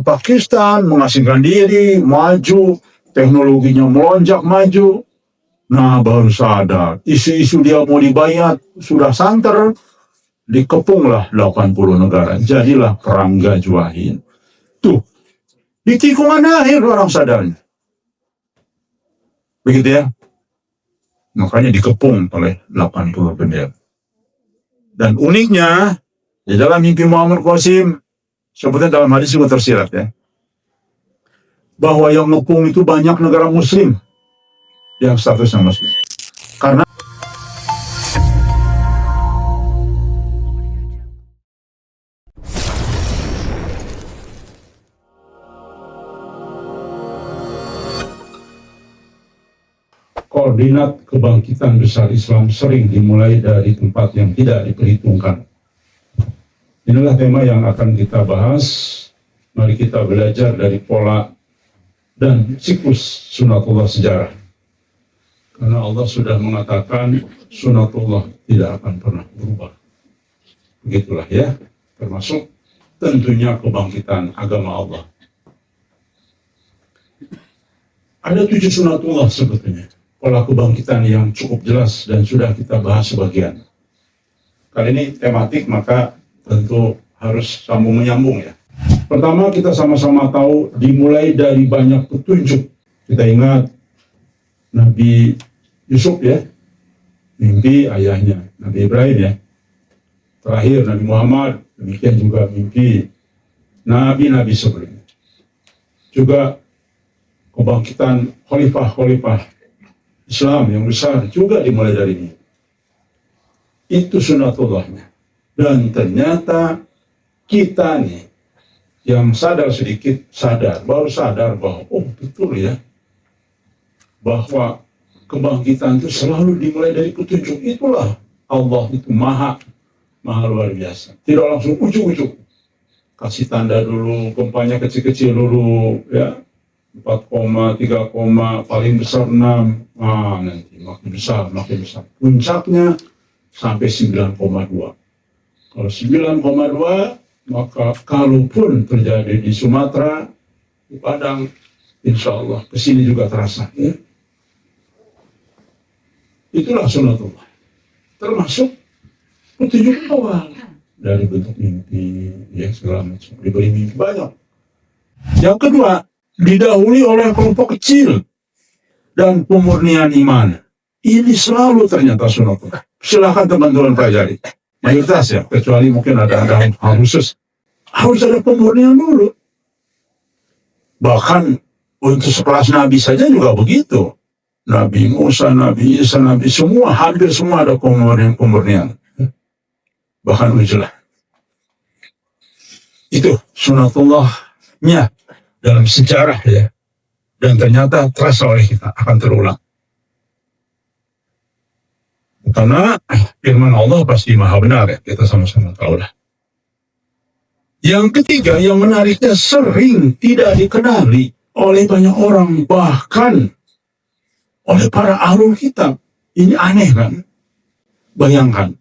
Pakistan mengasingkan diri, maju, teknologinya melonjak maju. Nah, baru sadar, isu-isu dia mau dibayat sudah santer, dikepunglah 80 negara. Jadilah perang Gajwahin. Tuh, di tikungan akhir orang sadarnya. Begitu ya. Makanya dikepung oleh 80 bendera. Dan uniknya, di dalam mimpi Muhammad Qasim, sebetulnya dalam hadis juga tersirat ya, bahwa yang ngepung itu banyak negara muslim yang statusnya muslim. Karena koordinat kebangkitan besar Islam sering dimulai dari tempat yang tidak diperhitungkan. Inilah tema yang akan kita bahas. Mari kita belajar dari pola dan siklus sunatullah sejarah. Karena Allah sudah mengatakan sunatullah tidak akan pernah berubah. Begitulah ya, termasuk tentunya kebangkitan agama Allah. Ada 7 sunatullah sebetulnya, pola kebangkitan yang cukup jelas dan sudah kita bahas sebagian. Kali ini tematik, maka tentu harus sambung menyambung ya. Pertama, kita sama-sama tahu dimulai dari banyak petunjuk. Kita ingat Nabi Yusuf ya, mimpi ayahnya, Nabi Ibrahim ya. Terakhir Nabi Muhammad, demikian juga mimpi Nabi-Nabi sebelumnya. Juga kebangkitan khalifah-khalifah Islam yang besar juga dimulai dari ini. Itu sunatullahnya. Dan ternyata kita nih, yang sadar sedikit, baru sadar bahwa, oh betul ya, bahwa kebangkitan itu selalu dimulai dari petunjuk. Itulah Allah itu maha luar biasa. Tidak langsung ujuk-ujuk. Kasih tanda dulu, gempanya kecil-kecil dulu, ya. 4, 3, paling besar 6. Nanti makin besar. Puncaknya sampai 9,2. Kalau 9,2, maka kalaupun terjadi di Sumatera, di Padang, insya Allah kesini juga terasa. Ya. Itulah sunatullah. Termasuk petunjuk awal dari bentuk mimpi, ya segala macam. Diberi mimpi banyak. Yang kedua, didahului oleh kelompok kecil dan pemurnian iman. Ini selalu ternyata sunatullah. Silakan teman-teman pelajari. Mayoritas ya, kecuali mungkin ada hal khusus. Harus ada pemurnian dulu. Bahkan untuk sekelas Nabi saja juga begitu. Nabi Musa, Nabi Isa, hampir semua ada pemurnian. Bahkan Ujlah. Itu sunatullahnya dalam sejarah ya. Dan ternyata terasa oleh kita, akan terulang. Karena firman Allah pasti maha benar ya, kita sama-sama tahu lah. Yang ketiga, yang menariknya sering tidak dikenali oleh banyak orang, bahkan oleh para ahlul kitab. Ini aneh kan? Bayangkan,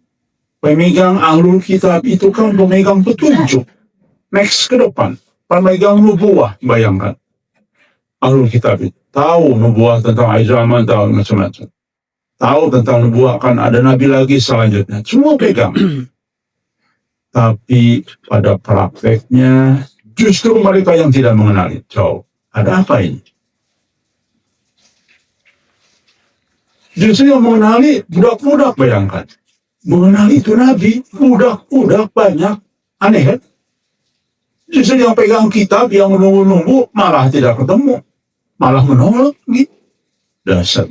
pemegang ahlul kitab itu kan pemegang petunjuk. Next ke depan, pemegang nubuah, bayangkan. Ahlul kitab itu tahu nubuah tentang akhir zaman, tahu macam-macam. Tahu tentang nubuah akan ada nabi lagi selanjutnya. Semua pegang. Tapi pada prakteknya justru mereka yang tidak mengenali. Jauh. Ada apa ini? Justru yang mengenali budak-budak, bayangkan. Mengenali itu nabi, budak-budak banyak. Aneh kan? Justru yang pegang kitab, yang menunggu-nunggu, malah tidak ketemu. Malah menolak. Gitu. Dasar.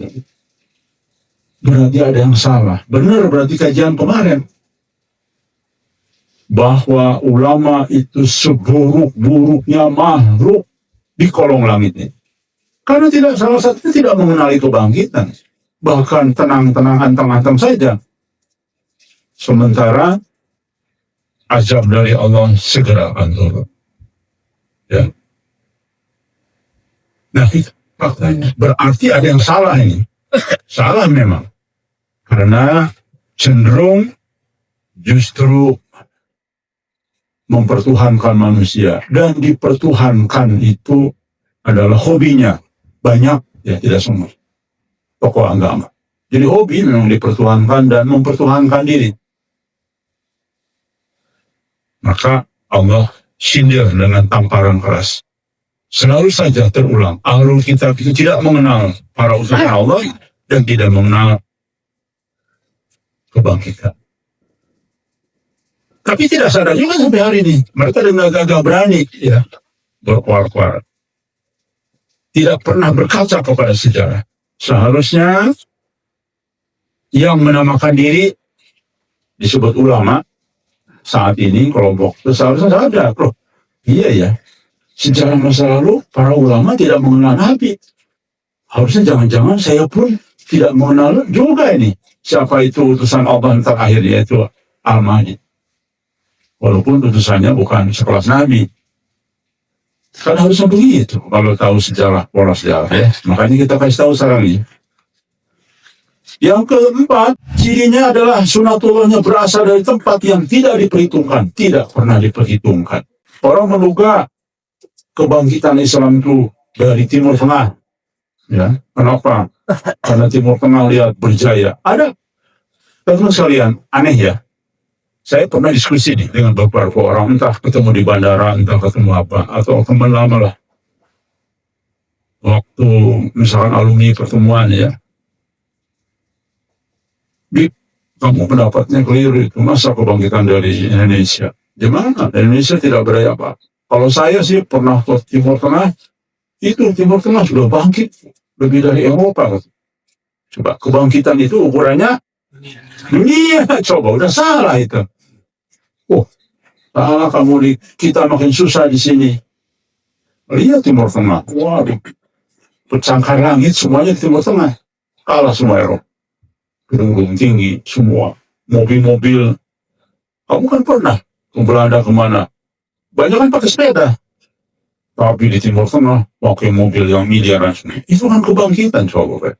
Berarti ada yang salah. Benar berarti kajian kemarin. Bahwa ulama itu seburuk-buruknya makhluk di kolong langit ini. Karena salah satunya tidak mengenali kebangkitan. Bahkan tenang-tenang, anteng-anteng saja. Sementara azab dari Allah segera akan turun. Ya. Nah, itu faktanya. Berarti ada yang salah ini. Salah memang. Karena cenderung justru mempertuhankan manusia, dan dipertuhankan itu adalah hobinya. Banyak, ya tidak semua tokoh agama. Jadi hobi memang dipertuhankan dan mempertuhankan diri. Maka Allah sindir dengan tamparan keras. Selalu saja terulang, ahlul kitab itu tidak mengenal para utusan Allah dan tidak mengenal kebangkitan. Tapi tidak sadar juga sampai hari ini. Mereka dengan gagah berani ya berkuar-kuar. Tidak pernah berkaca kepada sejarah. Seharusnya yang menamakan diri disebut ulama saat ini kelompok itu seharusnya sadar, loh, iya ya, sejarah masa lalu para ulama tidak mengenal Nabi. Harusnya jangan-jangan saya pun tidak mengenal juga ini siapa itu utusan Allah yang terakhir, yaitu Al-Mahdi. Walaupun utusannya bukan sekelas Nabi. Kan harusnya begitu kalau tahu sejarah, pola sejarah ya. Makanya kita kasih tahu sekarang ini. Yang keempat, cirinya adalah sunatullahnya berasal dari tempat yang tidak diperhitungkan, tidak pernah diperhitungkan. Orang menduga kebangkitan Islam itu dari Timur Tengah. Ya, kenapa? Karena Timur Tengah lihat berjaya. Ada, teman sekalian, aneh ya. Saya pernah diskusi nih dengan beberapa orang, entah ketemu di bandara, entah ketemu apa, atau teman lama lah. Waktu misalkan alumni pertemuan ya. Kamu pendapatnya keliru itu, masa kebangkitan dari Indonesia? Di mana? Indonesia tidak berdaya apa. Kalau saya sih pernah ke Timur Tengah, itu Timur Tengah sudah bangkit lebih dari Eropa. Coba kebangkitan itu ukurannya dunia, coba udah salah itu. Oh, salah kamu, kita makin susah di sini. Lihat Timur Tengah, waduh, pecangkar langit semuanya di Timur Tengah, kalah semua Eropa. Gedung-gedung tinggi, semua. Mobil-mobil. Kamu kan pernah ke Belanda kemana? Banyak kan pakai sepeda. Tapi di Timur Tengah, pakai mobil yang miliaran. Itu kan kebangkitan, coba.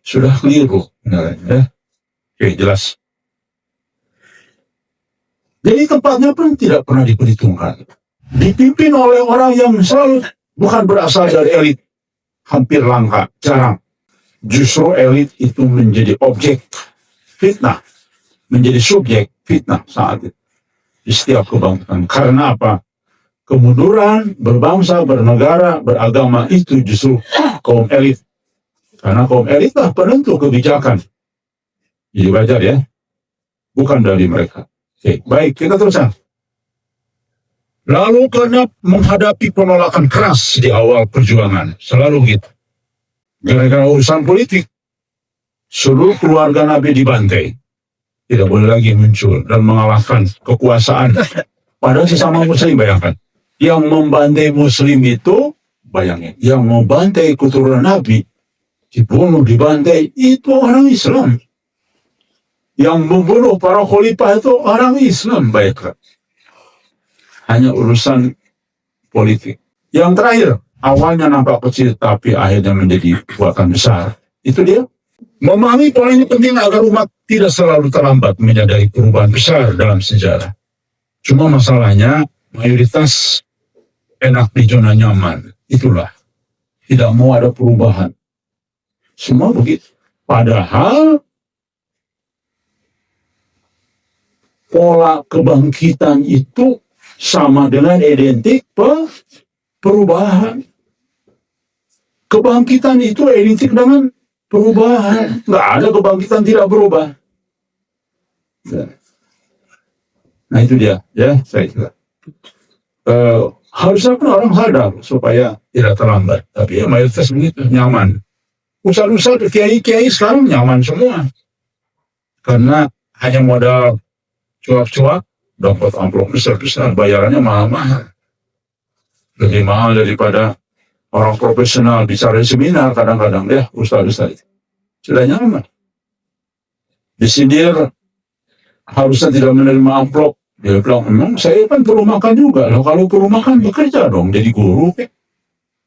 Sudah keliru. Ya. Oke, jelas. Jadi tempatnya pun tidak pernah diperhitungkan. Dipimpin oleh orang yang selalu bukan berasal dari elit. Hampir langka, jarang. Justru elit itu menjadi objek fitnah, menjadi subjek fitnah saat itu di setiap kebangkitan. Karena apa? Kemunduran berbangsa, bernegara, beragama itu justru kaum elit. Karena kaum elit lah penentu kebijakan. Jadi wajar ya, bukan dari mereka. Oke, baik, kita teruskan. Lalu karena menghadapi penolakan keras di awal perjuangan, selalu gitu. Gara-gara urusan politik, seluruh keluarga Nabi dibantai. Tidak boleh lagi muncul dan mengalahkan kekuasaan. Padahal sesama muslim, bayangkan. Yang membantai muslim itu, bayangin, yang membantai keturunan Nabi, dibunuh, dibantai, itu orang Islam. Yang membunuh para khalifah itu orang Islam, bayangkan. Hanya urusan politik. Yang terakhir, awalnya nampak kecil, tapi akhirnya menjadi kekuatan besar. Itu dia. Memahami pola ini penting agar umat tidak selalu terlambat menyadari perubahan besar dalam sejarah. Cuma masalahnya, mayoritas enak di zona nyaman. Itulah. Tidak mau ada perubahan. Semua begitu. Padahal, pola kebangkitan itu sama dengan identik perubahan. Kebangkitan itu identik dengan perubahan. Nggak ada kebangkitan tidak berubah. Nah itu dia, ya saya kira. Harusnya pun orang sadar supaya tidak terlambat. Tapi ya mayoritas begitu, nyaman. Ustaz-ustaz, kiai-kiai sekarang nyaman semua. Karena hanya modal cuap-cuap, dapat amplop besar-besar, bayarannya mahal-mahal. Lebih mahal daripada orang profesional bicara di seminar kadang-kadang ya, ustaz-ustaz itu. Sudah nyaman. Disindir, harusnya tidak menerima amplop. Dia bilang, memang saya kan perlu makan juga. Loh, kalau perlu makan, bekerja dong, jadi guru.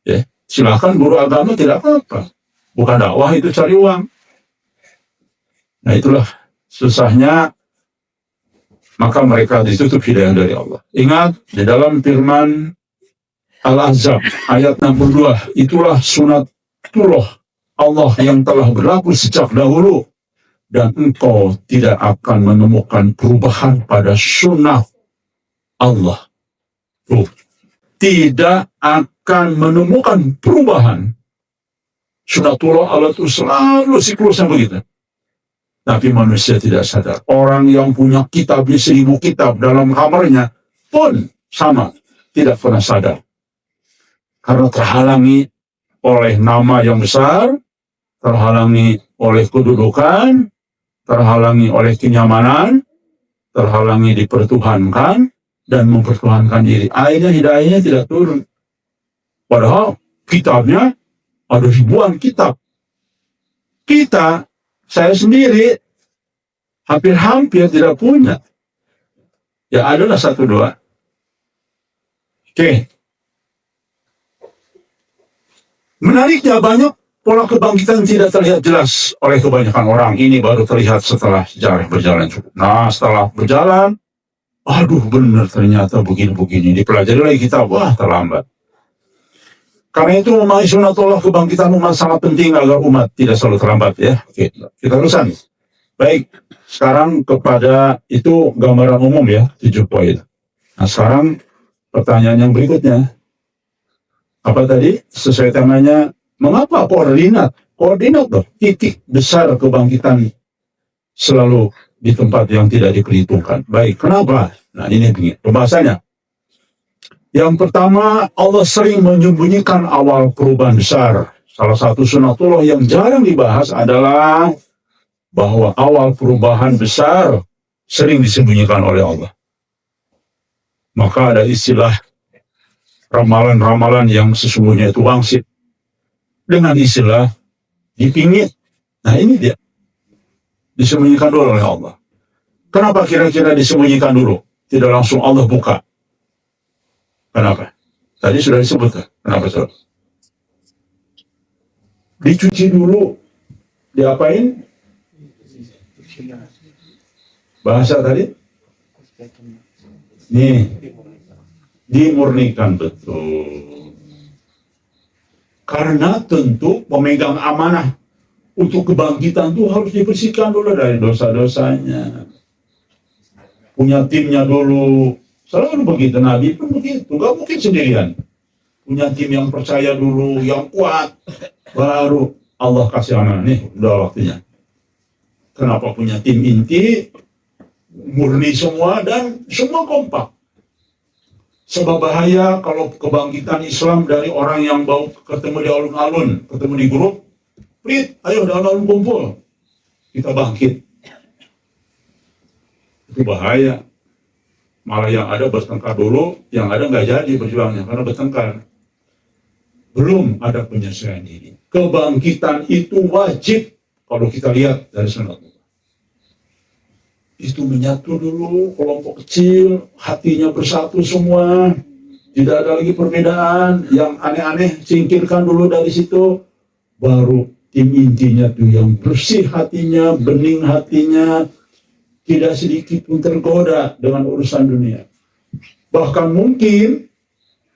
Ya, silakan guru agama tidak apa-apa. Bukan dakwah itu cari uang. Nah itulah susahnya maka mereka ditutup hidayah dari Allah. Ingat, di dalam firman Al-Ahzab ayat 62, itulah sunatullah Allah yang telah berlaku sejak dahulu, dan engkau tidak akan menemukan perubahan pada sunnah Allah. Tuh, tidak akan menemukan perubahan. Sunatullah Allah itu selalu siklusnya begitu. Tapi manusia tidak sadar. Orang yang punya kitab 1000 kitab dalam kamarnya pun sama, tidak pernah sadar. Karena terhalangi oleh nama yang besar, terhalangi oleh kedudukan, terhalangi oleh kenyamanan, terhalangi dipertuhankan, dan mempertuhankan diri. Akhirnya hidayahnya tidak turun. Padahal kitabnya ada ribuan kitab. Kita, saya sendiri, hampir-hampir tidak punya. Ya adalah 1-2. Oke. Menariknya banyak pola kebangkitan tidak terlihat jelas oleh kebanyakan orang. Ini baru terlihat setelah sejarah berjalan cukup. Nah, setelah berjalan, aduh benar ternyata begini-begini. Dipelajari lagi kita, wah terlambat. Karena itu memahami sunatullah kebangkitan umat sangat penting agar umat tidak selalu terlambat ya. Oke, kita terusan. Baik, sekarang kepada itu gambaran umum ya, 7 poin. Nah sekarang pertanyaan yang berikutnya. Apa tadi? Sesuai temanya, mengapa koordinat? Koordinat loh, titik besar kebangkitan selalu di tempat yang tidak diperhitungkan. Baik, kenapa? Nah ini pembahasannya. Yang pertama, Allah sering menyembunyikan awal perubahan besar. Salah satu sunatullah yang jarang dibahas adalah bahwa awal perubahan besar sering disembunyikan oleh Allah. Maka ada istilah ramalan-ramalan yang sesungguhnya itu wangsit. Dengan istilah dipingit. Nah ini dia. Disembunyikan dulu oleh Allah. Kenapa kira-kira disembunyikan dulu? Tidak langsung Allah buka. Kenapa? Tadi sudah disebut. Kenapa, Sob? Dicuci dulu. Diapain? Bahasa tadi? Nih. Dimurnikan, betul. Karena tentu pemegang amanah untuk kebangkitan itu harus dibersihkan dulu dari dosa-dosanya. Punya timnya dulu. Selalu begitu, Nabi pun begitu, gak mungkin sendirian. Punya tim yang percaya dulu, yang kuat, baru Allah kasih amanah. Nih, udah waktunya. Kenapa punya tim inti, murni semua, dan semua kompak. Sebab bahaya kalau kebangkitan Islam dari orang yang baru ketemu di alun-alun, ketemu di grup, Prit, ayo di alun-alun kumpul, kita bangkit. Itu bahaya. Malah yang ada bertengkar dulu, yang ada nggak jadi berjuangnya karena bertengkar. Belum ada penyesuaian diri. Kebangkitan itu wajib kalau kita lihat dari sunatullah. Itu menyatu dulu, kelompok kecil, hatinya bersatu semua. Tidak ada lagi perbedaan, yang aneh-aneh singkirkan dulu dari situ. Baru tim intinya tuh yang bersih hatinya, bening hatinya, tidak sedikit pun tergoda dengan urusan dunia. Bahkan mungkin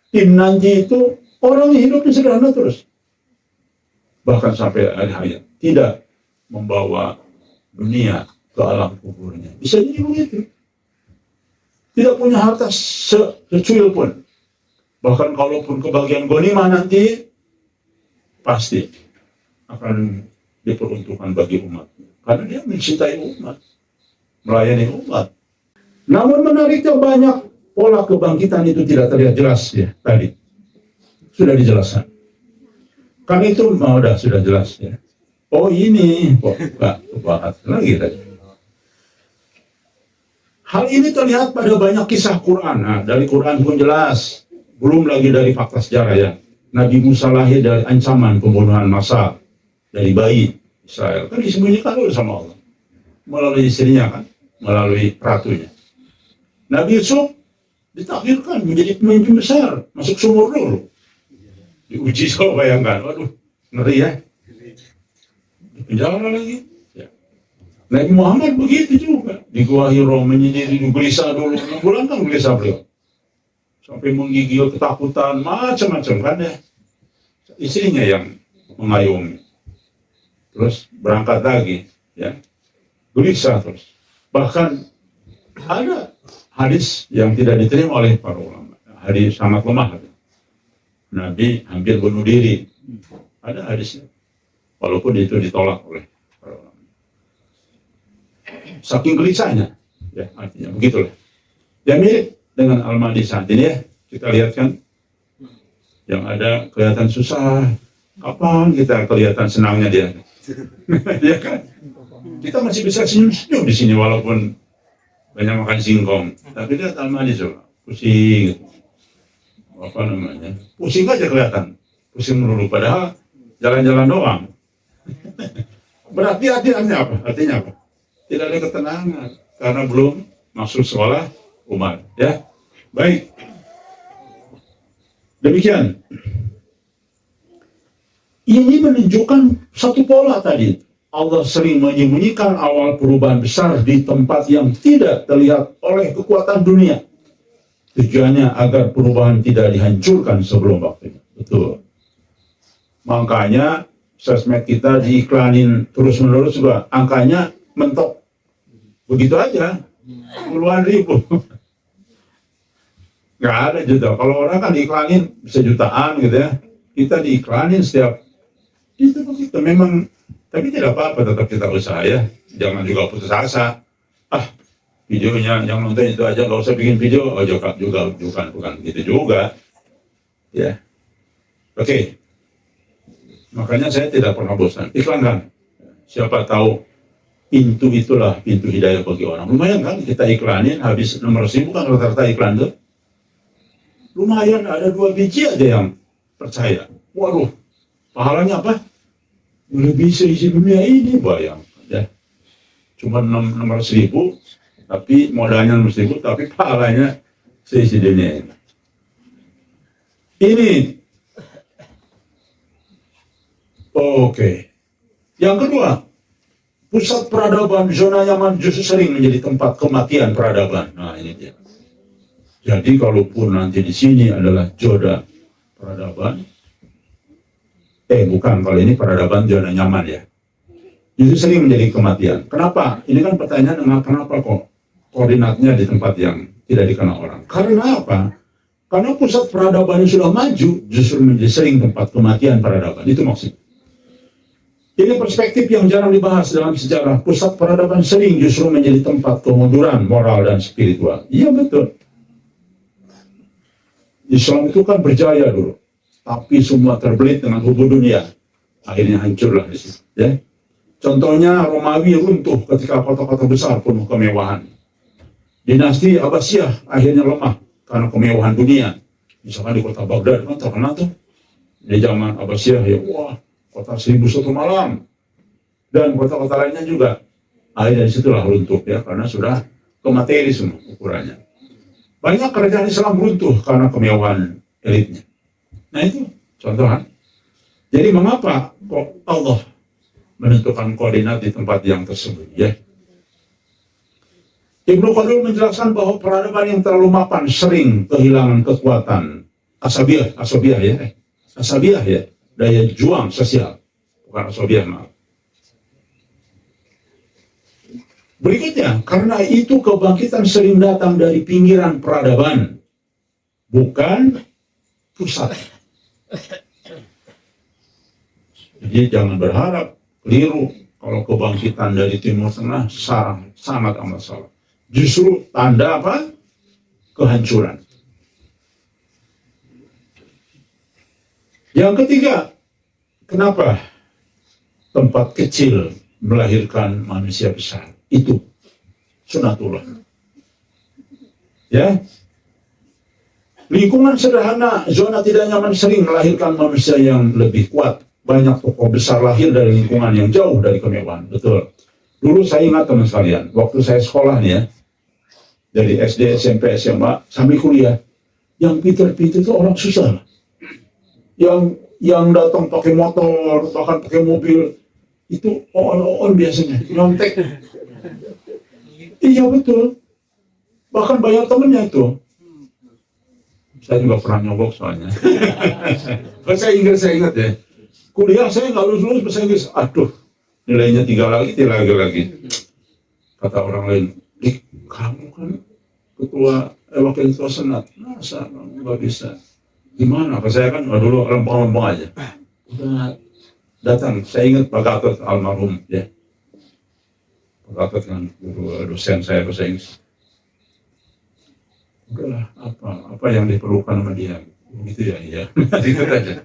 tim nanti itu orang yang hidupnya sederhana terus. Bahkan sampai akhir hayat. Tidak membawa dunia ke alam kuburnya. Bisa jadi begitu. Tidak punya harta secuil pun. Bahkan kalaupun kebagian ghanimah nanti, pasti akan diperuntukkan bagi umat. Karena dia mencintai umat. Melayani umat. Namun menariknya banyak pola kebangkitan itu tidak terlihat jelas ya tadi. Sudah dijelaskan. Kan itu sudah jelas ya. Oh ini kok enggak bahas lagi tadi. Hal ini terlihat pada banyak kisah Quran. Nah, dari Quran pun jelas. Belum lagi dari fakta sejarah ya. Nabi Musa lahir dari ancaman pembunuhan massal dari bayi Israel. Kan disembunyikan dulu sama Allah. Melalui istrinya kan. Melalui ratunya. Nabi Yusuf ditakdirkan menjadi pemimpin besar, masuk sumur dulu. Diuji, coba bayangkan, waduh, ngeri ya. Di penjara lagi. Ya. Nabi Muhammad begitu juga. Di Gua Hiro menyendiri, gelisah dulu. 6 bulan kan gelisah beliau. Sampai menggigil, ketakutan, macam-macam kan ya. Istrinya yang mengayomi. Terus berangkat lagi, ya. Gelisah terus. Bahkan ada hadis yang tidak diterima oleh para ulama. Hadis sangat lemah. Nabi hampir bunuh diri. Ada hadisnya. Walaupun itu ditolak oleh para ulama. Saking gelisahnya, ya artinya begitulah. Ya mirip dengan Al-Mahdi saat ini ya. Kita lihat kan, yang ada kelihatan susah. Kapan kita kelihatan senangnya dia? Ya kan? Kita masih bisa senyum-senyum di sini walaupun banyak makan singkong. Tapi lihat Al-Mahdi coba, pusing. Apa namanya? Pusing aja kelihatan. Pusing melulu. Padahal jalan-jalan doang. Berarti artinya apa? Artinya apa? Tidak ada ketenangan karena belum masuk sekolah umat. Ya, baik. Demikian. Ini menunjukkan satu pola tadi. Allah sering menyembunyikan awal perubahan besar di tempat yang tidak terlihat oleh kekuatan dunia. Tujuannya agar perubahan tidak dihancurkan sebelum waktunya. Betul. Makanya sosmed kita diiklanin terus-menerus juga. Angkanya mentok. Begitu aja. Puluhan ribu. Nggak ada juga. Kalau orang kan diiklanin bisa jutaan gitu ya. Kita diiklanin setiap. Itu begitu. Memang. Tapi tidak apa-apa, tetap kita usaha ya. Jangan juga putus asa. Videonya yang nonton itu aja, nggak usah bikin video. Oh, juga bukan gitu juga. Ya. Oke. Makanya saya tidak pernah bosan. Iklankan. Siapa tahu pintu itulah pintu hidayah bagi orang. Lumayan kan kita iklanin, habis nomor 1000 kan rata-rata iklan tuh. Lumayan, ada 2 biji aja yang percaya. Waduh, pahalanya apa? Lebih seisi dunia ini, bayang. Ya. Cuma nomor 1000, tapi modalnya nomor 1000, tapi pahalanya seisi dunia ini. Ini. Oke. Yang kedua, pusat peradaban zona nyaman justru sering menjadi tempat kematian peradaban. Nah, ini dia. Jadi kalaupun nanti di sini adalah zona peradaban, bukan, kalau ini peradaban zona nyaman ya. Justru sering menjadi kematian. Kenapa? Ini kan pertanyaan, kenapa kok koordinatnya di tempat yang tidak dikenal orang? Karena apa? Karena pusat peradaban yang sudah maju justru menjadi sering tempat kematian peradaban. Itu maksudnya. Ini perspektif yang jarang dibahas dalam sejarah. Pusat peradaban sering justru menjadi tempat kemunduran moral dan spiritual. Iya betul. Islam itu kan berjaya dulu, tapi semua terbelit dengan hubu dunia. Akhirnya hancurlah di situ. Ya. Contohnya Romawi runtuh ketika kota-kota besar penuh kemewahan. Dinasti Abbasiyah akhirnya lemah karena kemewahan dunia. Misalkan di kota Baghdad kan terkenal tuh di zaman Abbasiyah ya, wah, kota 1001 malam, dan kota-kota lainnya juga. Akhirnya disitulah runtuh ya, karena sudah ke materi semua ukurannya. Banyak kerajaan Islam runtuh karena kemewahan elitnya. Nah itu contoh kan. Jadi mengapa kok Allah menentukan koordinat di tempat yang tersebut ya? Ibnu Khaldun menjelaskan bahwa peradaban yang terlalu mapan sering kehilangan kekuatan asabiah ya, daya juang sosial, bukan asabiah, maaf. Berikutnya, karena itu kebangkitan sering datang dari pinggiran peradaban, bukan pusat. Jadi jangan berharap keliru kalau kebangkitan dari Timur Tengah sangat amat salah. Justru tanda apa? Kehancuran. Yang ketiga, kenapa tempat kecil melahirkan manusia besar? Itu sunatullah. Ya, lingkungan sederhana, zona tidak nyaman sering melahirkan manusia yang lebih kuat. Banyak tokoh besar lahir dari lingkungan yang jauh dari kemewahan. Betul. Dulu saya ingat teman sekalian, waktu saya sekolah nih ya, dari SD, SMP, SMA sampai kuliah, yang pintar-pintar itu orang susah. Yang datang pakai motor, bahkan pakai mobil, itu on biasanya, nyontek. Iya betul. Bahkan banyak temennya itu. Saya juga pernah nyogok soalnya. Bahasa Inggris saya ingat ya. Kuliah saya nggak lulus bahasa Inggris. Aduh, nilainya 3 lagi, 3 lagi. Kata orang lain, kamu kan ketua wakil ketua senat, masa kamu nggak bisa? Gimana? Kata saya kan dulu lempeng-lempeng aja. Udah datang, saya ingat Pak Gatot almarhum ya. Pak Gatot kan guru dosen saya bahasa Inggris. Udahlah, apa yang diperlukan sama dia, gitu ya, iya. Gitu aja.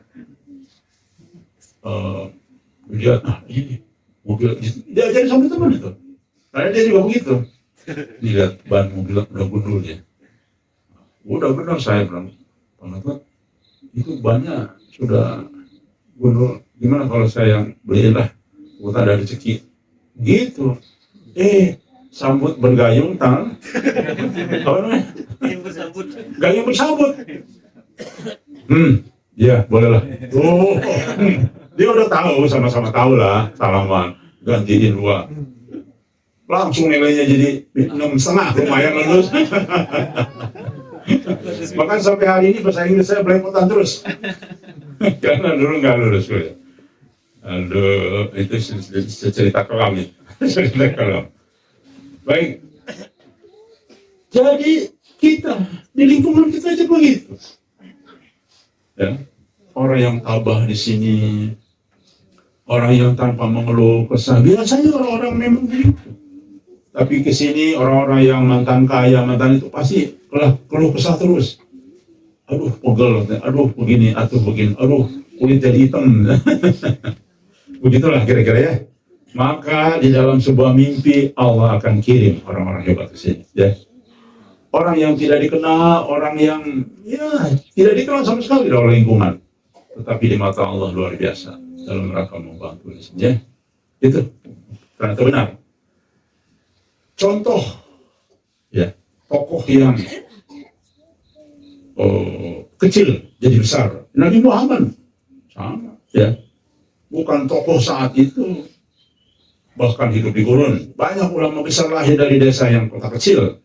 Dia, ini mobil, dia ajarin sama teman itu. Karena dia juga begitu. Lihat ban mobil udah gundul ya. Udah benar saya bilang, Pak Gatot, itu bannya sudah gundul. Gimana kalau saya yang beliin lah, buat ada rezeki. Gitu. Sambut bergayung tangan. Apa namanya? Gayung bersambut. Ya bolehlah. Dia udah tahu, sama-sama tahu lah, salaman, gantiin 2. Langsung nilainya jadi 6,5, lumayan lulus. Bahkan sampai hari ini bahasa Inggris saya belepotan terus. Karena dulu nggak lulus. Aduh, itu cerita kelam itu. Cerita kelam. Baik. Jadi kita di lingkungan kita aja begitu. Ya. Orang yang tabah di sini, orang yang tanpa mengeluh kesah, biasanya orang-orang memang begitu. Tapi ke sini orang-orang yang mantan kaya, mantan itu pasti keluh kesah terus. Aduh, pegel, aduh begini, aduh kulit jadi hitam. Begitulah kira-kira ya. Maka di dalam sebuah mimpi Allah akan kirim orang-orang hebat ke sini. Ya. Orang yang tidak dikenal, orang yang tidak dikenal sama sekali dalam lingkungan, tetapi di mata Allah luar biasa dalam rangka membantu. Ya. Itu ternyata benar. Contoh, ya tokoh yang kecil jadi besar. Nabi Muhammad sama, ya. Bukan tokoh saat itu. Bahkan hidup di gurun. Banyak ulama besar lahir dari desa yang kota kecil.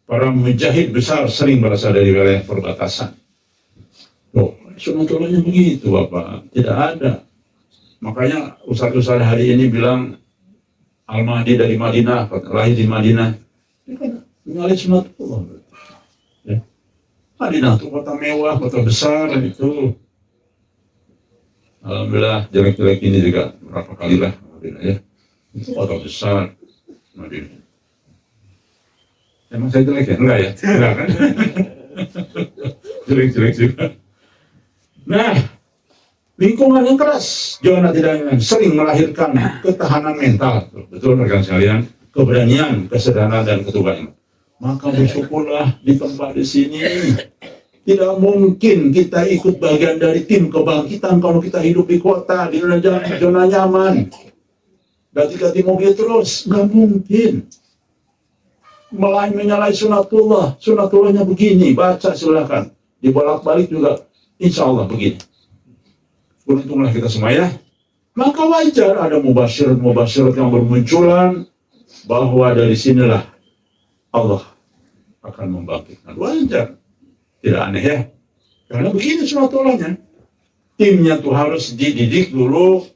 Para mujahid besar sering berasal dari wilayah perbatasan. Sunatulahnya begitu Bapak. Tidak ada. Makanya ustaz-ustaz hari ini bilang Al-Mahdi dari Madinah, lahir di Madinah. Ini kan mengalih sunatullah. Ya. Madinah itu kota mewah, kota besar itu. Alhamdulillah jelek-jelek ini juga berapa kali lah Madinah ya. Itu kota besar Madinah. Emang saya jelek ya? Enggak ya? Enggak kan? Jelek-jelek juga. Nah, lingkungan yang keras jangan tidak sering melahirkan ketahanan mental. Betul rekan sekalian, keberanian, kesederhanaan dan ketuhanan. Maka bersyukurlah di tempat di sini. Tidak mungkin kita ikut bagian dari tim kebangkitan kalau kita hidup di kota, di zona nyaman. Ganti-ganti mobil terus, nggak mungkin. Menyalahi sunatullah, sunatullahnya begini, baca silakan. Dibolak-balik juga, insya Allah begini. Beruntunglah kita semua ya. Maka wajar ada mubasyirat yang bermunculan, bahwa dari sinilah Allah akan membangkitkan. Wajar. Tidak aneh ya. Karena begini sunatullahnya. Timnya tuh harus dididik dulu,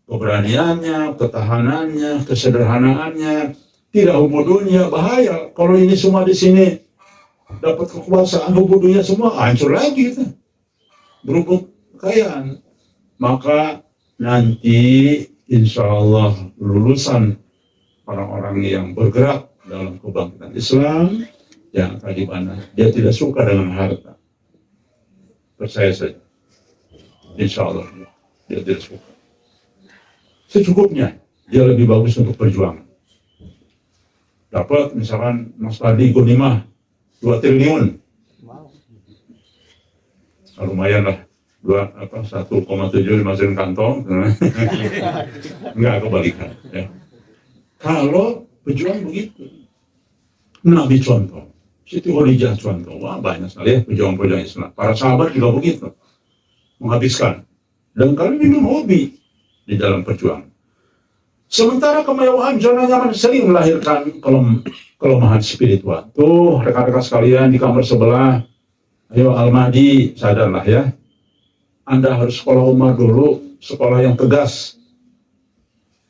keberaniannya, ketahanannya, kesederhanaannya, tidak hubudunya, bahaya. Kalau ini semua di sini dapat kekuasaan, hubudunya semua hancur lagi kita. Berhubung kekayaan. Maka nanti insya Allah lulusan orang-orang yang bergerak dalam kebangkitan Islam yang tadi mana dia tidak suka dengan harta. Percaya saja. Insya Allah dia tidak suka. Secukupnya dia lebih bagus untuk perjuangan. Dapat misalkan Mas Padi Gonimah 2 triliun. Lumayan lah. 1,7 dimasukin kantong. Enggak, kebalikan ya. Kalau pejuang begitu. Nabi contoh, Siti Khadijah contoh, wah banyak sekali ya pejuang-pejuang Islam. Para sahabat juga begitu, menghabiskan. Dan kami memang hobi di dalam perjuangan. Sementara kemewahan zona nyaman sering melahirkan kelemahan spiritual. Tuh rekan-rekan sekalian di kamar sebelah, ayo Al-Mahdi sadarlah ya. Anda harus sekolah Umar dulu, sekolah yang tegas.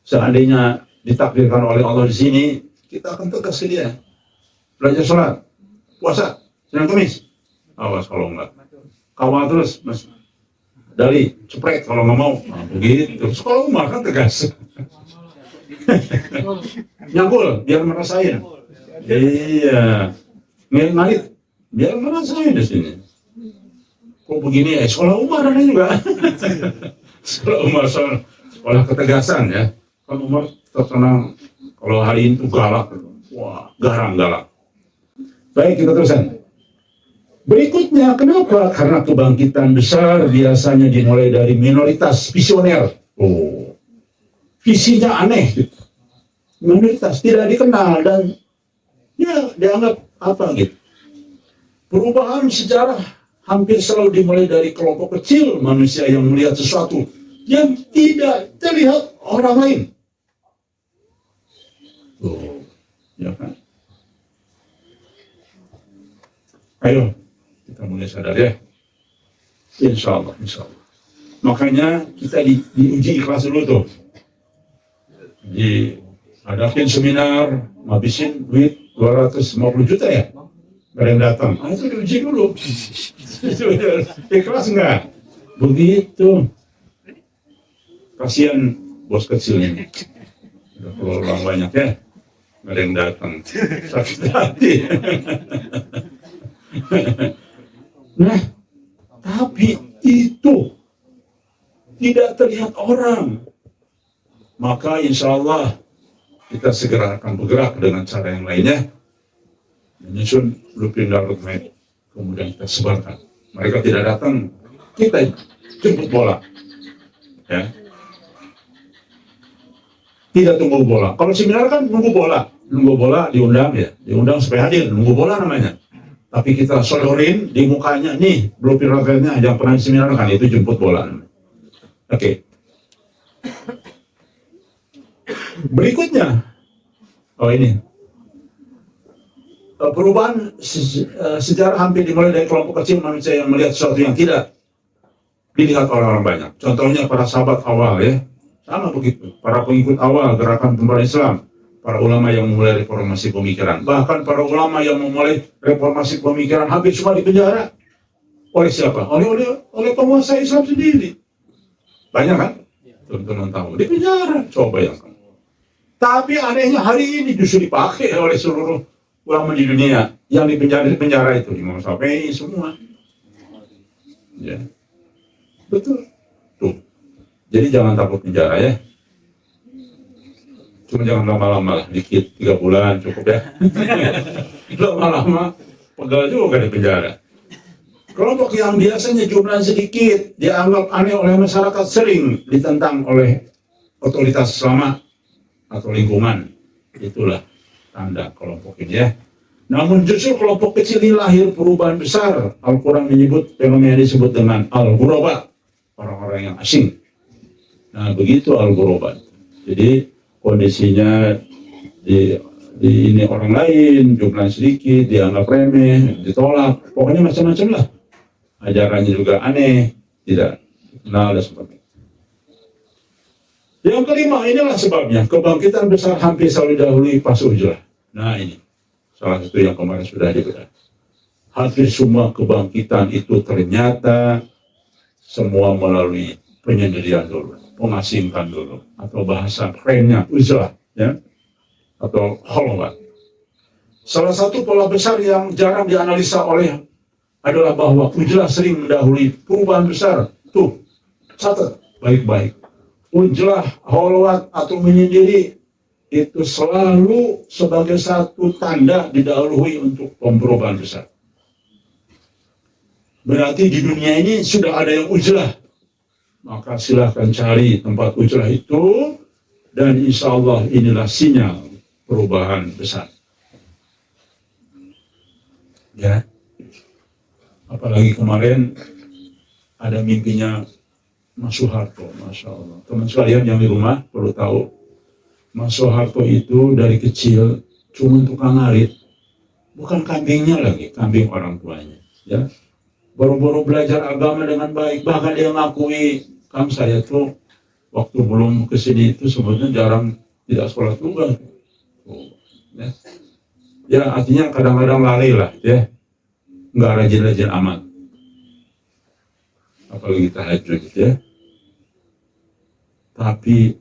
Seandainya ditakdirkan oleh Allah di sini, kita akan tegas ke dia. Belajar sholat, puasa, Senin Kamis. Awas kalau enggak. Kawal terus, Mas. Dali, cepret kalau nggak mau. Nah, begitu. Sekolah Umar kan tegas. Nyangkul, biar merasain. Iya. Ngalit, biar merasain di sini. Kok begini ya? Sekolah Umar ini juga. Sekolah Umar, sekolah ketegasan ya. Kan Umar terkenal kalau hari ini tuh galak. Wah, garang galak. Baik, kita teruskan. Berikutnya, kenapa? Karena kebangkitan besar biasanya dimulai dari minoritas visioner. Oh, visinya aneh. Gitu. Minoritas tidak dikenal dan ya dianggap apa gitu. Perubahan sejarah hampir selalu dimulai dari kelompok kecil manusia yang melihat sesuatu yang tidak terlihat orang lain. Oh, ya kan? Ayo. Kita mulai sadar ya. Insya Allah, insya Allah. Makanya kita diuji ikhlas dulu tuh. Diadakin seminar, ngabisin duit 250 juta ya. Gak ada yang datang. Itu diuji dulu. Ikhlas enggak? Begitu. Kasihan bos kecil ini. Udah keluar uang banyak ya. Gak ada yang datang. Sakit hati. Nah, tapi itu tidak terlihat orang. Maka insya Allah kita segera akan bergerak dengan cara yang lainnya. Menyusun blueprint roadmap, kemudian kita sebarkan. Mereka tidak datang, kita jemput bola. Ya. Tidak tunggu bola. Kalau seminar kan nunggu bola diundang ya, diundang supaya hadir, nunggu bola namanya. Tapi kita sodorin di mukanya, nih blueprint roadmapnya yang pernah seminar kan, itu jemput bola. Oke. Berikutnya, ini perubahan sejarah hampir dimulai dari kelompok kecil manusia yang melihat sesuatu yang tidak dilihat orang-orang banyak. Contohnya para sahabat awal ya, sama begitu. Para pengikut awal gerakan pemberontak Islam. Para ulama yang memulai reformasi pemikiran. Bahkan para ulama yang memulai reformasi pemikiran hampir semua dipenjara. Oleh siapa? Oleh penguasa Islam sendiri. Banyak kan? Teman-teman tahu. Dipenjara. Coba bayangkan. Tapi anehnya hari ini justru dipakai oleh seluruh ulama di dunia. Yang dipenjara itu. Imam Syafi'i semua. Ya. Betul. Tuh. Jadi jangan takut penjara ya. Cuma jangan lama-lama lah, dikit, 3 bulan cukup ya. Lama-lama, pegal juga di penjara. Kelompok yang biasanya jumlah sedikit, dianggap aneh oleh masyarakat, sering ditentang oleh otoritas selama atau lingkungan. Itulah tanda kelompok ini ya. Namun justru kelompok kecil ini lahir perubahan besar. Al-Quran menyebut fenomena disebut dengan al-ghuraba, orang-orang yang asing. Nah begitu al-ghuraba. Jadi kondisinya di ini orang lain, jumlah sedikit, dianggap remeh, ditolak, pokoknya macam-macam lah. Ajarannya juga aneh, tidak kenal dan sebagainya. Yang kelima, inilah sebabnya kebangkitan besar hampir selalu didahului fase ujlah. Nah ini, salah satu yang kemarin sudah dibedah. Hampir semua kebangkitan itu ternyata semua melalui penyendirian dulu, pengasingkan dulu, atau bahasa kerennya uzlah, ya, atau kholwat. Salah satu pola besar yang jarang dianalisa adalah bahwa uzlah sering mendahului perubahan besar. Tuh, catat baik-baik. Uzlah, kholwat atau menyendiri itu selalu sebagai satu tanda didahului untuk perubahan besar. Berarti di dunia ini sudah ada yang uzlah. Maka silahkan cari tempat uzlah itu, dan insya Allah inilah sinyal perubahan besar. Ya, apalagi kemarin ada mimpinya Mas Soeharto, Masya Allah. Teman sekalian yang di rumah perlu tahu, Mas Soeharto itu dari kecil cuma tukang ngarit, bukan kambingnya lagi, kambing orang tuanya. Ya, baru-baru belajar agama dengan baik, bahkan dia ngakui, kan saya tuh waktu belum kesini itu sebetulnya jarang tidak sholat juga. Ya. Ya artinya kadang-kadang lari lah, ya, nggak rajin-rajin amat, apalagi tahajud, ya. Tapi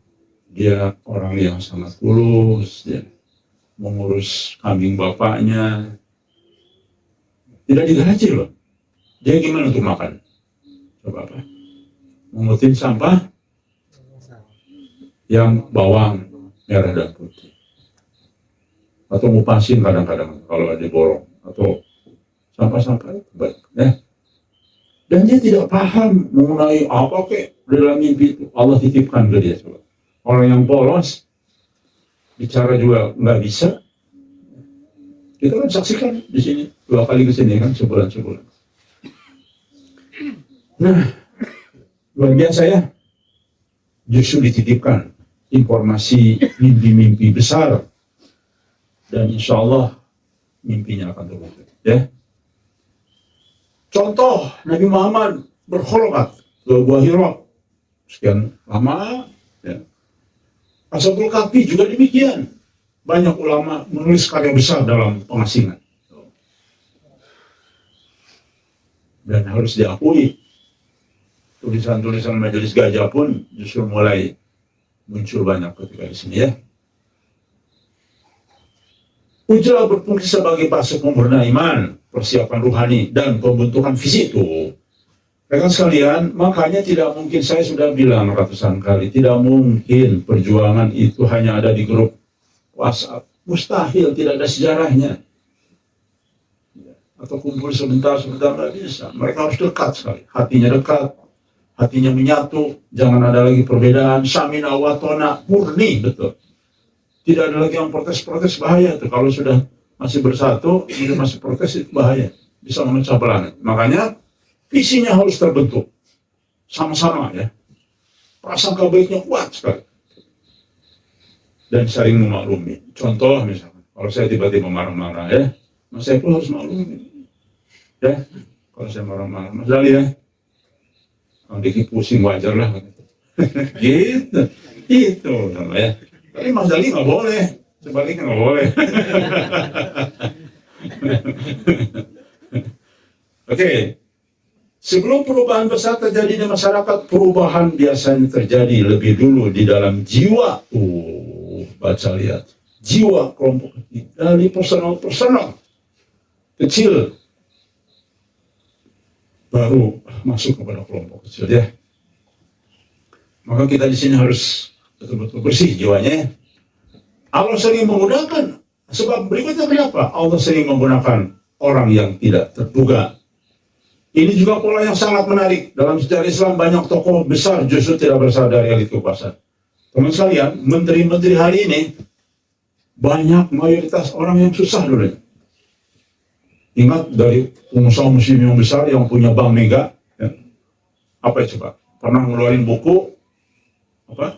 dia orang yang sangat tulus, ya, mengurus kambing bapaknya, tidak digaji loh. Dia gimana untuk makan? Coba apa? Mengutin sampah yang bawang merah dan putih, atau ngupasin kadang-kadang kalau ada borong, atau sampah-sampah itu baik, ya. Dan dia tidak paham mengenai apa kek dalam mimpi itu. Allah titipkan ke dia. Coba. Orang yang polos, bicara juga nggak bisa. Kita kan saksikan di sini 2 kali kesini kan sebulan. Nah, luar biasa ya. Justru dititipkan informasi mimpi-mimpi besar, dan insya Allah mimpinya akan terwujud. Ya. Contoh Nabi Muhammad berkholokat ke Gua Hira sekian lama. Ya. Ashabul Kahfi juga demikian. Banyak ulama menulis karya besar dalam pengasingan. Dan harus diakui, tulisan-tulisan Majelis Gajah pun justru mulai muncul banyak ketika di sini, ya. Ujra berfungsi sebagai base pemurna iman, persiapan ruhani, dan pembentukan fisik itu. Rekan sekalian, makanya tidak mungkin, saya sudah bilang ratusan kali, tidak mungkin perjuangan itu hanya ada di grup WhatsApp. Mustahil, tidak ada sejarahnya. Atau kumpul sebentar, nggak bisa. Mereka harus dekat sekali, hatinya dekat, hatinya menyatu, jangan ada lagi perbedaan, samina watona, murni, betul. Tidak ada lagi yang protes-protes, bahaya tuh. Kalau sudah masih bersatu, ini masih protes, itu bahaya. Bisa memecah belah. Makanya visinya harus terbentuk. Sama-sama, ya. Prasangka baiknya kuat sekali. Dan saling memaklumi. Contoh misalkan, kalau saya tiba-tiba marah-marah, ya, Mas Saiful harus maklumi. Ya, kalau saya marah-marah, Mas Dali, ya, dikit pusing wajar lah. Gitu. Itu sama, ya. Tapi Mas Dali nggak boleh, sebaliknya nggak boleh. Oke, sebelum perubahan besar terjadi di masyarakat, perubahan biasanya terjadi lebih dulu di dalam jiwa. Baca lihat, jiwa kelompok kecil, dari personal kecil, baru masuk kepada kelompok kecil, ya. Maka kita di sini harus betul-betul bersih jiwanya. Allah sering menggunakan, sebab berikutnya kenapa? Allah sering menggunakan orang yang tidak terduga. Ini juga pola yang sangat menarik. Dalam sejarah Islam banyak tokoh besar justru tidak berasal dari elit kekuasaan. Teman sekalian, menteri-menteri hari ini banyak mayoritas orang yang susah dulu. Ingat dari pengusaha muslim yang besar yang punya bank mega, ya. Apa ya coba? Pernah ngeluarin buku apa?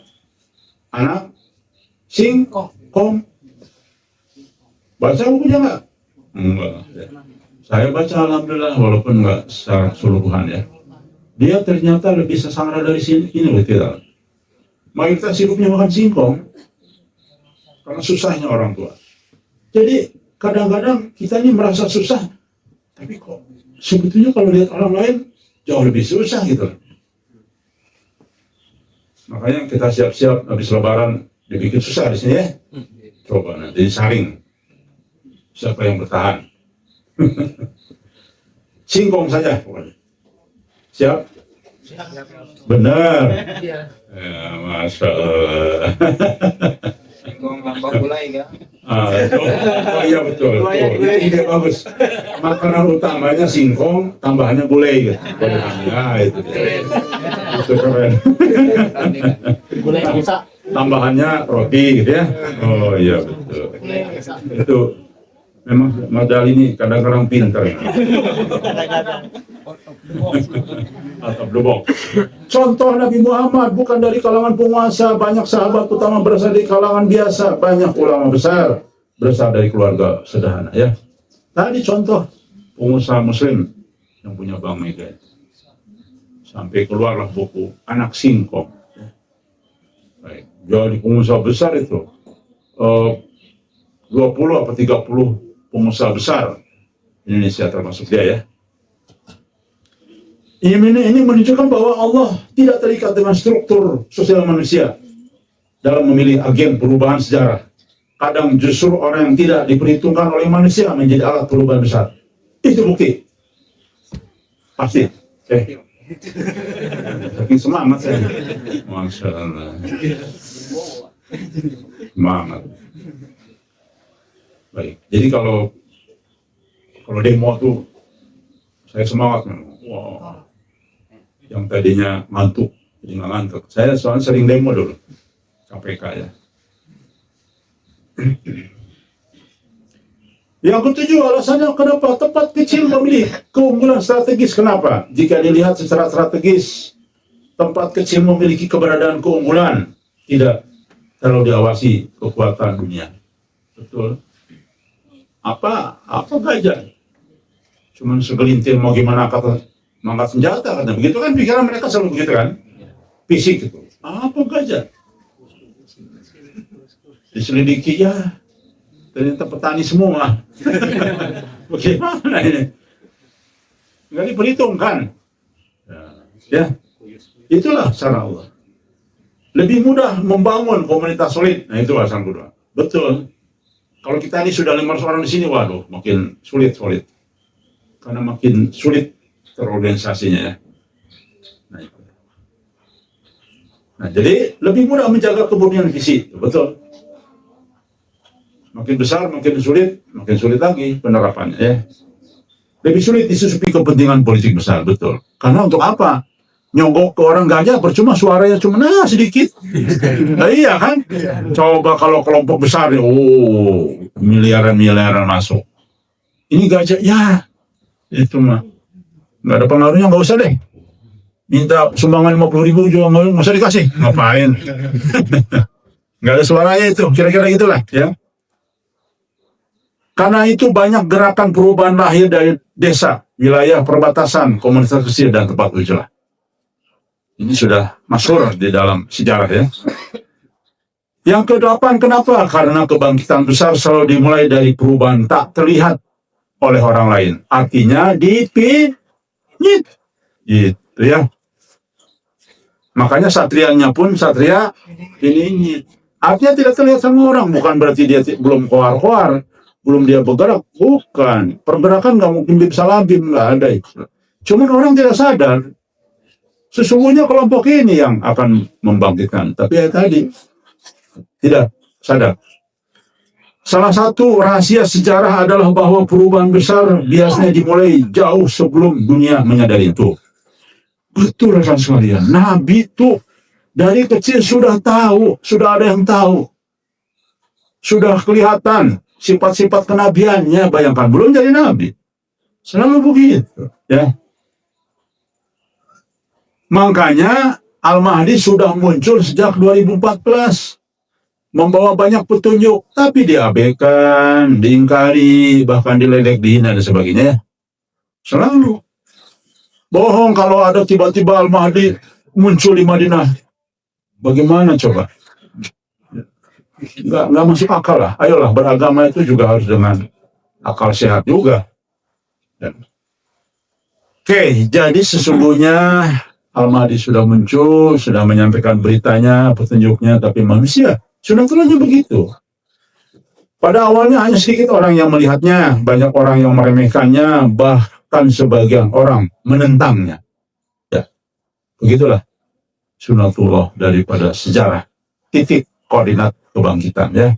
Anak Singkong. Baca bukunya nggak? Enggak. Ya. Saya baca alhamdulillah, walaupun nggak secara keseluruhan, ya. Dia ternyata lebih sengsara dari sini loh, tidak. Mayoritas hidupnya makan singkong karena susahnya orang tua. Jadi kadang-kadang kita ini merasa susah, tapi kok sebetulnya kalau lihat orang lain jauh lebih susah gitu. Makanya kita siap-siap habis lebaran dibikin susah di sini, ya. Coba nanti disaring siapa yang bertahan. Singkong saja pokoknya. Siap? Benar. Ya, Masya Allah. Singkong tambah gulai kan? Oh iya betul. Ide bagus. Makanan utamanya singkong, tambahannya gulai gitu. Ya itu. Itu keren. Gulai angsa. Tambahannya roti gitu, ya. Oh iya betul. Itu Memang Madal ini kadang-kadang pintar ya. Atau blebok. Contoh Nabi Muhammad bukan dari kalangan penguasa, banyak sahabat utama berasal dari kalangan biasa, banyak ulama besar berasal dari keluarga sederhana ya. Tadi contoh pengusaha muslim yang punya Bank Mega. Sampai keluarlah buku Anak Singkong. Baik. Jadi pengusaha besar itu 20 atau 30 pengusaha besar Indonesia termasuk dia ya. Ini menunjukkan bahwa Allah tidak terikat dengan struktur sosial manusia dalam memilih agen perubahan sejarah. Kadang justru orang yang tidak diperhitungkan oleh manusia menjadi alat perubahan besar. Itu bukti. Pasti. Saking semangat saya. Masya Allah. Semangat. Baik. Jadi kalau demo tuh saya semangat. Wah. Yang tadinya ngantuk, jadi nggak ngantuk. Saya soalnya sering demo dulu. KPK ya. Yang ketujuh, alasannya kenapa tempat kecil memilih keunggulan strategis. Kenapa? Jika dilihat secara strategis, tempat kecil memiliki keberadaan keunggulan, tidak terlalu diawasi kekuatan dunia. Betul. Apa gajah? Cuman segelintir mau gimana kata mangkat senjata katanya. Begitu kan pikiran mereka selalu begitu kan? Fisik itu. Apa gajah? Diselidiki ya. Ternyata petani semua. Bagaimana ini? Nggak diperhitungkan. Ya, itulah cara Allah. Lebih mudah membangun komunitas solid. Nah itu alasan kedua. Betul. Kalau kita ini sudah 500 orang di sini, waduh, makin sulit. Karena makin sulit terorganisasinya ya. Nah, jadi lebih mudah menjaga kemurnian visi. Betul. Makin besar, makin sulit lagi penerapannya ya. Lebih sulit disusupi kepentingan politik besar, betul. Karena untuk apa? Nyogok ke orang gajah percuma, suaranya cuma sedikit. Nah, iya kan? Coba kalau kelompok besar, miliaran masuk. Ini gajah, ya itu mah nggak ada pengaruhnya, nggak usah deh. Minta sumbangan 50.000 juga nggak usah dikasih. Ngapain? Nggak ada suaranya itu, kira-kira gitulah ya. Karena itu banyak gerakan perubahan lahir dari desa, wilayah perbatasan, komunitas kecil, dan tempat ujilah. Ini sudah masyhur di dalam sejarah ya. Yang ke-8, kenapa? Karena kebangkitan besar selalu dimulai dari perubahan tak terlihat oleh orang lain. Artinya dipinyit. Gitu ya. Makanya satrianya pun satria ini. Artinya tidak terlihat sama orang. Bukan berarti dia belum koar-koar. Belum dia bergerak, bukan. Pergerakan nggak mungkin bisa labim, nggak ada itu. Cuman orang tidak sadar, sesungguhnya kelompok ini yang akan membangkitkan. Tapi ya tadi, tidak sadar. Salah satu rahasia sejarah adalah bahwa perubahan besar biasanya dimulai jauh sebelum dunia menyadari itu. Betul rekan sekalian, Nabi itu dari kecil sudah tahu, sudah ada yang tahu. Sudah kelihatan sifat-sifat kenabiannya, bayangkan belum jadi nabi. Selalu begitu, ya. Makanya Al-Mahdi sudah muncul sejak 2014, membawa banyak petunjuk, tapi diabaikan, diingkari, bahkan diledek, dihina dan sebagainya. Selalu bohong kalau ada tiba-tiba Al-Mahdi muncul di Madinah. Bagaimana coba? Nggak masuk akal lah. Ayolah, beragama itu juga harus dengan akal sehat juga. Oke, jadi sesungguhnya Al-Mahdi sudah muncul, sudah menyampaikan beritanya, petunjuknya, tapi manusia sudah terlanjur begitu. Pada awalnya hanya sedikit orang yang melihatnya, banyak orang yang meremehkannya, bahkan sebagian orang menentangnya. Ya, begitulah sunatullah daripada sejarah. Titik koordinat kebangkitan ya.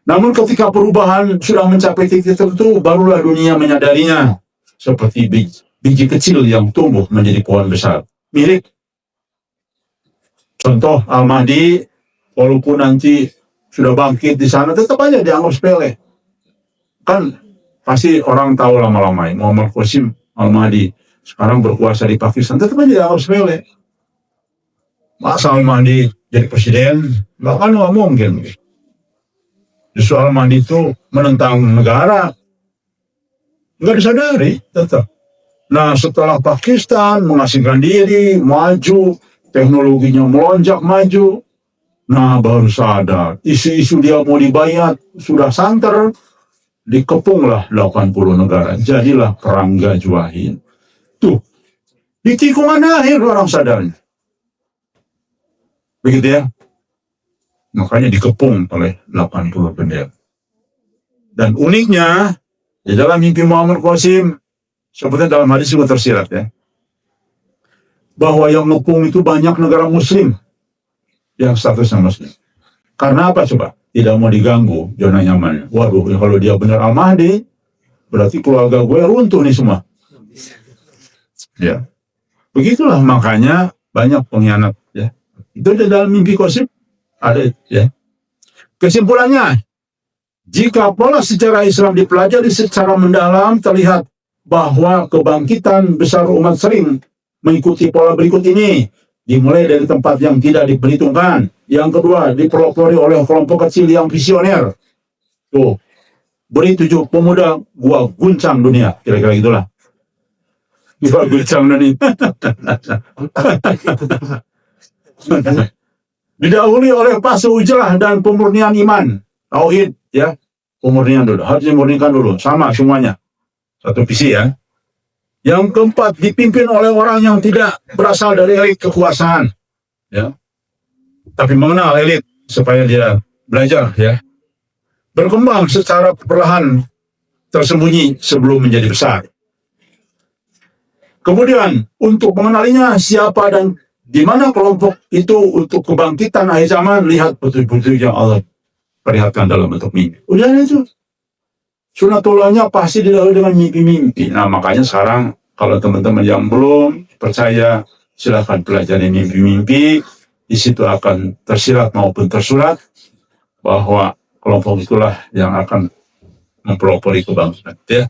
Namun ketika perubahan sudah mencapai titik tertentu, barulah dunia menyadarinya. Seperti biji kecil yang tumbuh menjadi pohon besar. Mirip contoh Al-Mahdi, walaupun nanti sudah bangkit di sana, tetap aja dianggap sepele. Kan pasti orang tahu lama-lama Muhammad Qasim Al-Mahdi sekarang berkuasa di Pakistan, tetap aja dianggap sepele. Masa Al-Mahdi jadi presiden? Bahkan nggak mungkin. Justru Al-Mahdi itu menentang negara, nggak disadari tetap. Nah, setelah Pakistan mengasingkan diri, maju, teknologinya melonjak maju, nah baru sadar, isu-isu dia mau dibayat, sudah santer, dikepunglah 80 negara, jadilah perang Gajwahin. Tuh, di tikungan akhir orang sadarnya. Begitu ya. Makanya dikepung oleh 80 bendera. Dan uniknya, di dalam mimpi Muhammad Qasim, seperti dalam hadis juga tersirat ya, bahwa yang ngepung itu banyak negara muslim yang statusnya muslim. Karena apa coba? Tidak mau diganggu zona nyamannya. Waduh, ya kalau dia benar Al-Mahdi, berarti keluarga gue runtuh nih semua. Ya, begitulah makanya banyak pengkhianat ya. Itu di dalam mimpi Qasim ada ya. Kesimpulannya, jika pola sejarah Islam dipelajari secara mendalam, terlihat bahwa kebangkitan besar umat sering mengikuti pola berikut ini. Dimulai dari tempat yang tidak diperhitungkan. Yang kedua, dipelopori oleh kelompok kecil yang visioner. Tuh, beri 7 pemuda, gua guncang dunia. Kira-kira gitulah. Gua guncang dunia. Didahului oleh fase ujlah dan pemurnian iman. Tauhid, ya. Pemurnian dulu. Harus dimurnikan dulu. Sama semuanya. Satu visi ya. Yang keempat, dipimpin oleh orang yang tidak berasal dari elit kekuasaan, ya, tapi mengenal elit supaya dia belajar, ya, berkembang secara perlahan, tersembunyi sebelum menjadi besar. Kemudian untuk mengenalinya siapa dan di mana kelompok itu untuk kebangkitan akhir zaman, lihat petunjuk-petunjuk yang Allah perlihatkan dalam bentuk mimpi. Udah itu. Sunatullahnya pasti didahului dengan mimpi-mimpi. Nah, makanya sekarang kalau teman-teman yang belum percaya, silakan pelajari mimpi-mimpi. Di situ akan tersirat maupun tersurat bahwa kelompok itulah yang akan mempelopori kebangkitan. Ya.